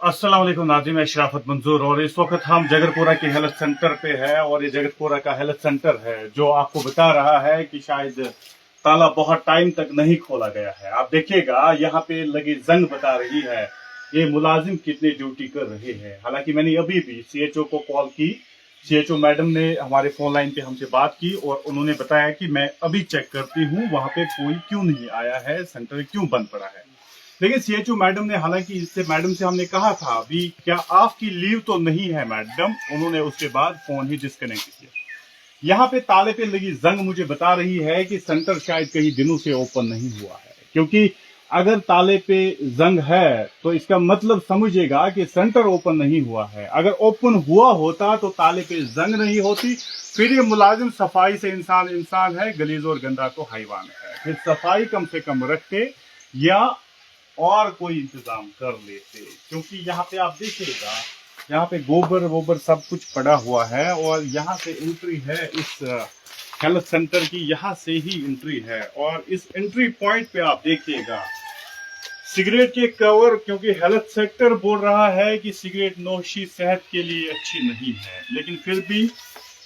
अस्सलाम वालेकुम नाज़रीन, मैं शराफत मंजूर और इस वक्त हम जगरपुरा के हेल्थ सेंटर पे है और ये जगरपुरा का हेल्थ सेंटर है जो आपको बता रहा है कि शायद ताला बहुत टाइम तक नहीं खोला गया है। आप देखिएगा यहाँ पे लगी जंग बता रही है ये मुलाजिम कितनी ड्यूटी कर रहे हैं। हालांकि मैंने अभी भी सीएचओ को कॉल की, सीएचओ मैडम ने हमारे फोन लाइन पे हमसे बात की और उन्होंने बताया कि मैं अभी चेक करती हूँ वहां पे कोई क्यों नहीं आया है, सेंटर क्यों बंद पड़ा है। लेकिन सीएचओ मैडम ने, हालांकि इससे मैडम से हमने कहा था अभी क्या आपकी लीव तो नहीं है मैडम, उन्होंने उसके बाद फोन ही डिस्कनेक्ट किया। यहाँ पे ताले पे लगी जंग मुझे बता रही है कि सेंटर शायद कई दिनों से ओपन नहीं हुआ है, क्योंकि अगर ताले पे जंग है तो इसका मतलब समझिएगा कि सेंटर ओपन नहीं हुआ है। अगर ओपन हुआ होता तो ताले पे जंग नहीं होती। फिर ये मुलाजिम सफाई से इंसान है, गलीज और गंदा तो हैवान है। फिर सफाई कम से कम रखते या और कोई इंतजाम कर लेते, क्योंकि यहाँ पे आप देखिएगा यहाँ पे गोबर वोबर सब कुछ पड़ा हुआ है और यहाँ से एंट्री है इस हेल्थ सेंटर की, यहाँ से ही एंट्री है। और इस एंट्री पॉइंट पे आप देखिएगा सिगरेट के कवर, क्योंकि हेल्थ सेक्टर बोल रहा है कि सिगरेट नोशी सेहत के लिए अच्छी नहीं है, लेकिन फिर भी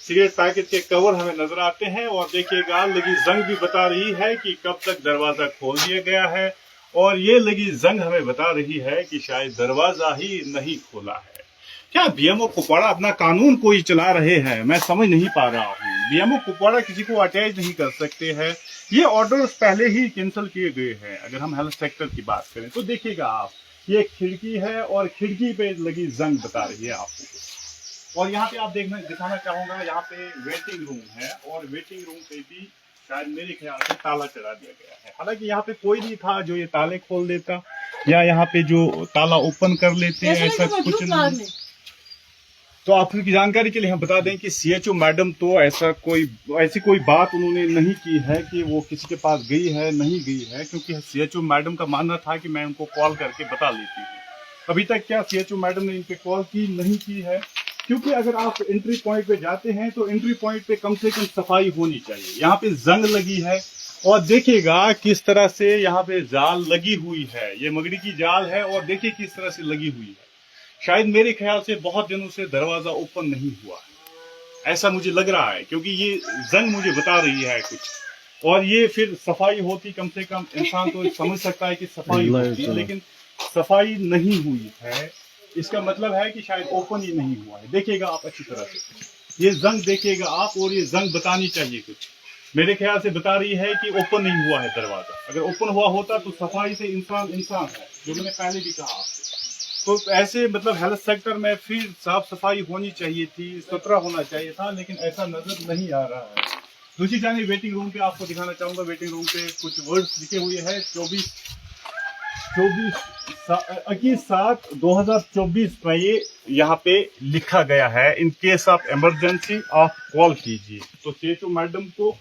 सिगरेट पैकेट के कवर हमें नजर आते हैं। और देखिएगा लगी जंग भी बता रही है कि कब तक दरवाजा खोल दिया गया है और ये लगी जंग हमें बता रही है कि शायद दरवाजा ही नहीं खोला है। क्या बीएमओ कुपवाड़ा अपना कानून कोई चला रहे हैं, मैं समझ नहीं पा रहा हूँ। बीएमओ कुपवाड़ा किसी को अटैच नहीं कर सकते हैं, ये ऑर्डर्स पहले ही कैंसिल किए गए हैं। अगर हम हेल्थ सेक्टर की बात करें तो देखिएगा आप, ये खिड़की है और खिड़की पे लगी जंग बता रही है आपको। और यहाँ पे आप दिखाना चाहूंगा, यहाँ पे वेटिंग रूम है और वेटिंग रूम पे भी शायद मेरे ख्याल से ताला चढ़ा दिया गया है। हालांकि यहाँ पे कोई नहीं था जो ये ताले खोल देता या यहाँ पे जो ताला ओपन कर लेते, ऐसा कुछ नहीं। तो आपकी जानकारी के लिए हम बता दें कि सीएचओ मैडम तो ऐसी कोई बात उन्होंने नहीं की है कि वो किसी के पास गई है नहीं गई है, क्योंकि सीएचओ मैडम का मानना था कि मैं उनको कॉल करके बता लेती हूँ। अभी तक क्या सीएचओ मैडम ने इन पे कॉल की नहीं की है, क्योंकि अगर आप एंट्री पॉइंट पे जाते हैं तो एंट्री पॉइंट पे कम से कम सफाई होनी चाहिए। यहाँ पे जंग लगी है और देखिएगा किस तरह से यहाँ पे जाल लगी हुई है, ये मगड़ी की जाल है और देखिए किस तरह से लगी हुई है। शायद मेरे ख्याल से बहुत दिनों से दरवाजा ओपन नहीं हुआ है, ऐसा मुझे लग रहा है, क्योंकि ये जंग मुझे बता रही है कुछ। और ये फिर सफाई होती, कम से कम इंसान तो समझ सकता है कि सफाई होती, लेकिन सफाई नहीं हुई है, इसका मतलब है कि शायद ओपन ही नहीं हुआ है। देखिएगा आप अच्छी तरह से ये जंग देखिएगा आप, और ये जंग बतानी चाहिए कुछ। मेरे ख्याल से बता रही है कि ओपन नहीं हुआ है दरवाजा। अगर ओपन हुआ होता तो सफाई से इंसान है, जो मैंने पहले भी कहा आपसे। तो ऐसे मतलब हेल्थ सेक्टर में फिर साफ सफाई होनी चाहिए थी, सुथरा होना चाहिए था, लेकिन ऐसा नजर नहीं आ रहा है। दूसरी जानिब वेटिंग रूम पे आपको दिखाना चाहूंगा, वेटिंग रूम पे कुछ वर्ड्स लिखे हुए हैं 21/7/2024 में ये यहाँ पे लिखा गया है, इन केस ऑफ इमरजेंसी आप कॉल कीजिए। तो सीएचओ मैडम को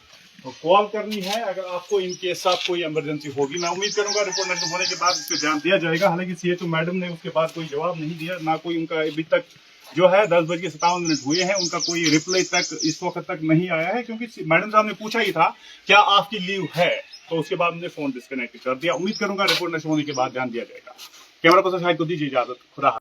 कॉल करनी है अगर आपको इन केस ऑफ कोई इमरजेंसी होगी। मैं उम्मीद करूंगा रिपोर्ट नष्ट होने के बाद इस पर ध्यान दिया जाएगा। हालांकि सीएचओ मैडम ने उसके बाद कोई जवाब नहीं दिया, ना कोई उनका अभी तक जो है 10:57 हुए हैं, उनका कोई रिप्लाई तक इस वक्त तक नहीं आया है, क्योंकि मैडम साहब ने पूछा ही था क्या आपकी लीव है, तो उसके बाद उन्होंने फोन डिस्कनेक्ट कर दिया। उम्मीद करूंगा रिपोर्ट नष्ट होने के बाद ध्यान दिया जाएगा। कैमरा पर्सन शाहिद को दीजिए इजाजत, खुदा।